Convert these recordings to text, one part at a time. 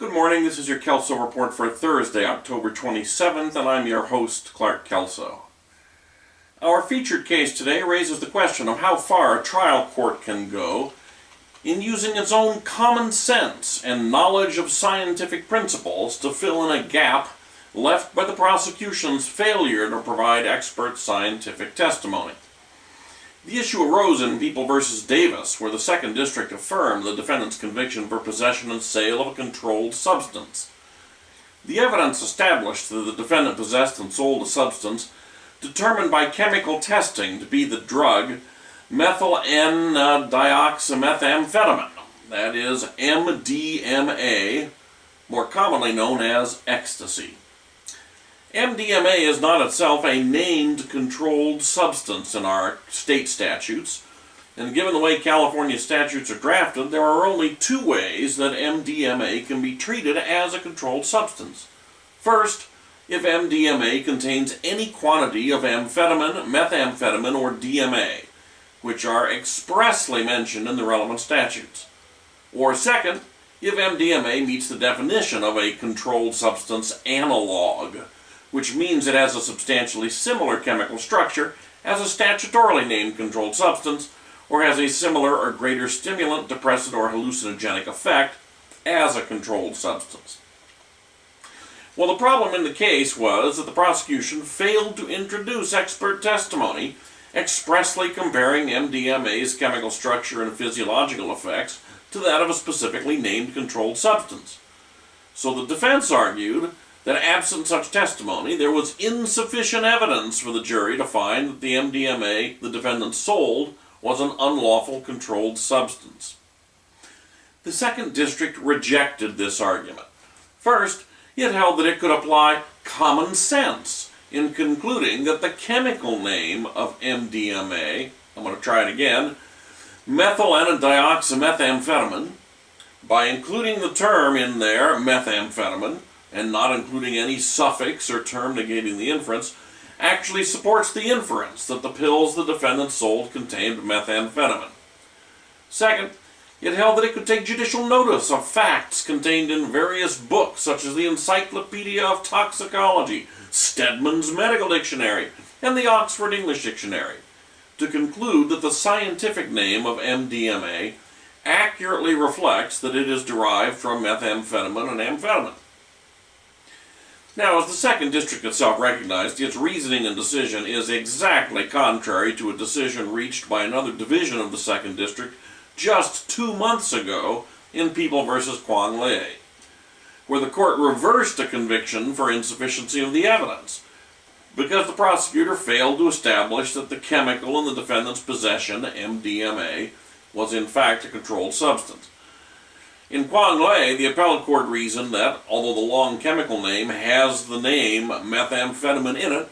Good morning, this is your Kelso Report for Thursday, October 27th, and I'm your host, Clark Kelso. Our featured case today raises the question of how far a trial court can go in using its own common sense and knowledge of scientific principles to fill in a gap left by the prosecution's failure to provide expert scientific testimony. The issue arose in People v. Davis, where the 2nd District affirmed the defendant's conviction for possession and sale of a controlled substance. The evidence established that the defendant possessed and sold a substance determined by chemical testing to be the drug methyl N-dioxymethamphetamine, that is MDMA, more commonly known as ecstasy. MDMA is not itself a named controlled substance in our state statutes, and given the way California statutes are drafted, there are only two ways that MDMA can be treated as a controlled substance. First, if MDMA contains any quantity of amphetamine, methamphetamine, or DMA, which are expressly mentioned in the relevant statutes. Or second, if MDMA meets the definition of a controlled substance analog, which means it has a substantially similar chemical structure as a statutorily named controlled substance, or has a similar or greater stimulant, depressant, or hallucinogenic effect as a controlled substance. Well, the problem in the case was that the prosecution failed to introduce expert testimony expressly comparing MDMA's chemical structure and physiological effects to that of a specifically named controlled substance. So the defense argued that absent such testimony, there was insufficient evidence for the jury to find that the MDMA the defendant sold was an unlawful controlled substance. The 2nd District rejected this argument. First, it held that it could apply common sense in concluding that the chemical name of MDMA, I'm going to try it again, methyl N-dioxymethamphetamine, by including the term in there, methamphetamine, and not including any suffix or term negating the inference, actually supports the inference that the pills the defendant sold contained methamphetamine. Second, it held that it could take judicial notice of facts contained in various books such as the Encyclopedia of Toxicology, Stedman's Medical Dictionary, and the Oxford English Dictionary, to conclude that the scientific name of MDMA accurately reflects that it is derived from methamphetamine and amphetamine. Now, as the 2nd District itself recognized, its reasoning and decision is exactly contrary to a decision reached by another division of the 2nd District just 2 months ago in People v. Quang Le, where the court reversed a conviction for insufficiency of the evidence because the prosecutor failed to establish that the chemical in the defendant's possession, MDMA, was in fact a controlled substance. In Quang Le, the appellate court reasoned that, although the long chemical name has the name methamphetamine in it,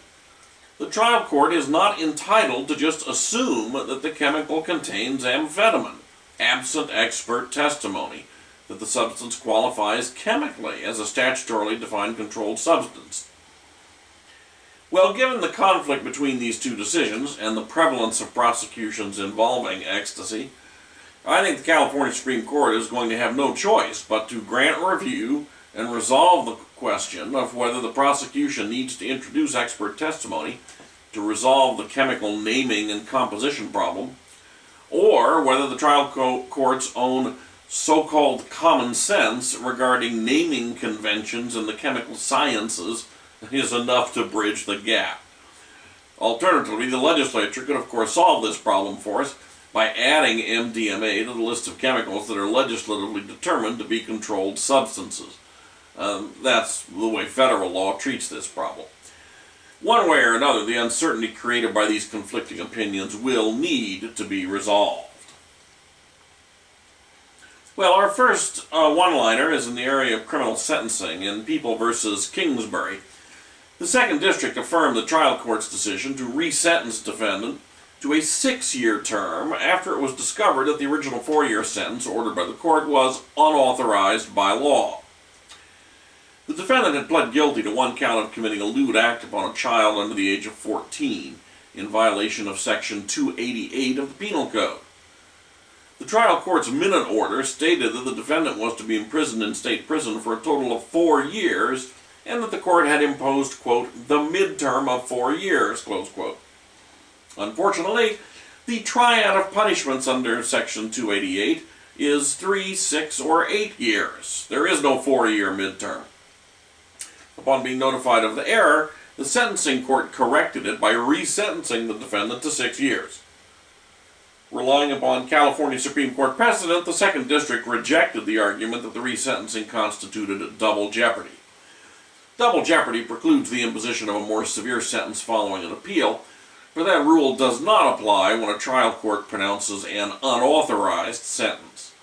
the trial court is not entitled to just assume that the chemical contains amphetamine, absent expert testimony that the substance qualifies chemically as a statutorily defined controlled substance. Well, given the conflict between these two decisions and the prevalence of prosecutions involving ecstasy, I think the California Supreme Court is going to have no choice but to grant review and resolve the question of whether the prosecution needs to introduce expert testimony to resolve the chemical naming and composition problem, or whether the trial court's own so-called common sense regarding naming conventions in the chemical sciences is enough to bridge the gap. Alternatively, the legislature could of course solve this problem for us by adding MDMA to the list of chemicals that are legislatively determined to be controlled substances. That's the way federal law treats this problem. One way or another, the uncertainty created by these conflicting opinions will need to be resolved. Well, our first one-liner is in the area of criminal sentencing in People v. Kingsbury. The 2nd District affirmed the trial court's decision to re-sentence defendant to a 6-year term after it was discovered that the original 4-year sentence ordered by the court was unauthorized by law. The defendant had pled guilty to one count of committing a lewd act upon a child under the age of 14 in violation of Section 288 of the Penal Code. The trial court's minute order stated that the defendant was to be imprisoned in state prison for a total of 4 years, and that the court had imposed, quote, the midterm of 4 years, close quote. Unfortunately, the triad of punishments under Section 288 is 3, 6, or 8 years. There is no 4-year midterm. Upon being notified of the error, the sentencing court corrected it by resentencing the defendant to 6 years. Relying upon California Supreme Court precedent, the Second District rejected the argument that the resentencing constituted double jeopardy. Double jeopardy precludes the imposition of a more severe sentence following an appeal, but that rule does not apply when a trial court pronounces an unauthorized sentence.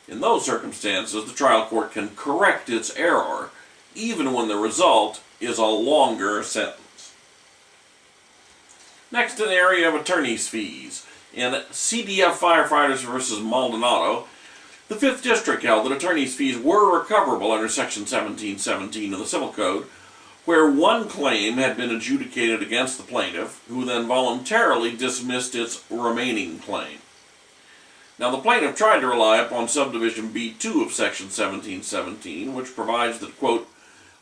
In those circumstances, the trial court can correct its error, even when the result is a longer sentence. Next, in the area of attorney's fees. In CDF Firefighters v. Maldonado, the 5th District held that attorney's fees were recoverable under Section 1717 of the Civil Code, where one claim had been adjudicated against the plaintiff, who then voluntarily dismissed its remaining claim. Now, the plaintiff tried to rely upon Subdivision B2 of Section 1717, which provides that, quote,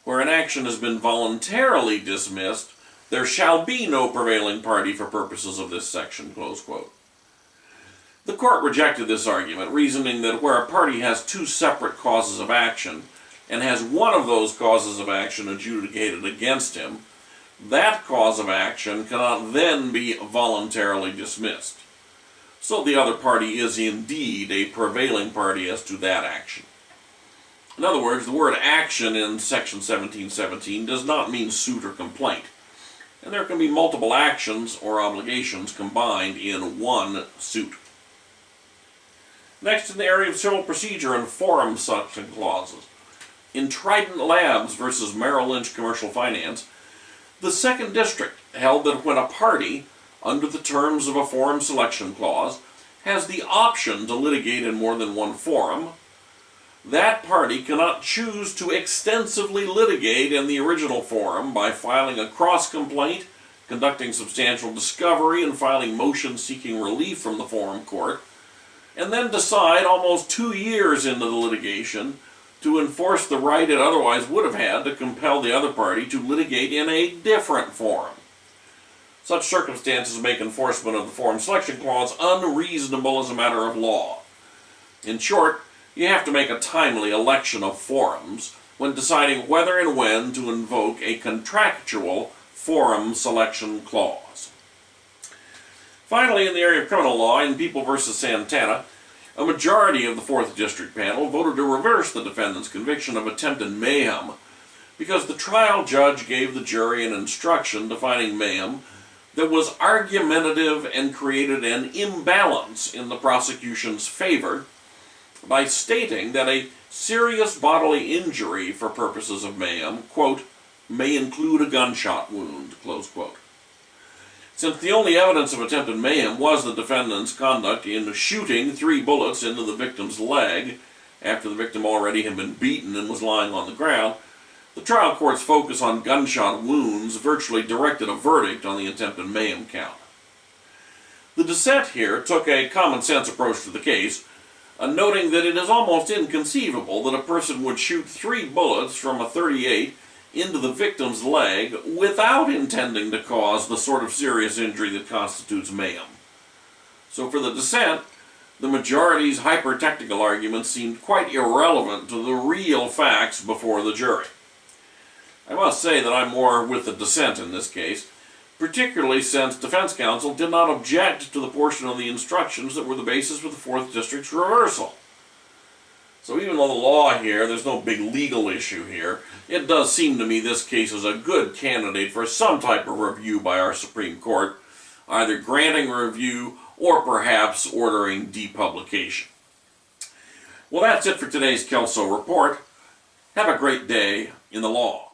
where an action has been voluntarily dismissed, there shall be no prevailing party for purposes of this section, close quote. The court rejected this argument, reasoning that where a party has 2 separate causes of action, and has one of those causes of action adjudicated against him, that cause of action cannot then be voluntarily dismissed. So the other party is indeed a prevailing party as to that action. In other words, the word action in Section 1717 does not mean suit or complaint, and there can be multiple actions or obligations combined in one suit. Next, in the area of civil procedure and forum selection clauses. In Trident Labs v. Merrill Lynch Commercial Finance, the 2nd District held that when a party, under the terms of a forum selection clause, has the option to litigate in more than one forum, that party cannot choose to extensively litigate in the original forum by filing a cross-complaint, conducting substantial discovery, and filing motions seeking relief from the forum court, and then decide almost 2 years into the litigation to enforce the right it otherwise would have had to compel the other party to litigate in a different forum. Such circumstances make enforcement of the forum selection clause unreasonable as a matter of law. In short, you have to make a timely election of forums when deciding whether and when to invoke a contractual forum selection clause. Finally, in the area of criminal law, in People v. Santana, a majority of the 4th District panel voted to reverse the defendant's conviction of attempted mayhem because the trial judge gave the jury an instruction defining mayhem that was argumentative and created an imbalance in the prosecution's favor by stating that a serious bodily injury for purposes of mayhem, quote, may include a gunshot wound, close quote. Since the only evidence of attempted mayhem was the defendant's conduct in shooting 3 bullets into the victim's leg after the victim already had been beaten and was lying on the ground, the trial court's focus on gunshot wounds virtually directed a verdict on the attempted mayhem count. The dissent here took a common-sense approach to the case, noting that it is almost inconceivable that a person would shoot 3 bullets from a .38 into the victim's leg without intending to cause the sort of serious injury that constitutes mayhem. So for the dissent, the majority's hyper-technical arguments seemed quite irrelevant to the real facts before the jury. I must say that I'm more with the dissent in this case, particularly since defense counsel did not object to the portion of the instructions that were the basis for the 4th District's reversal. So even though the law here, there's no big legal issue here, it does seem to me this case is a good candidate for some type of review by our Supreme Court, either granting review or perhaps ordering depublication. Well, that's it for today's Kelso Report. Have a great day in the law.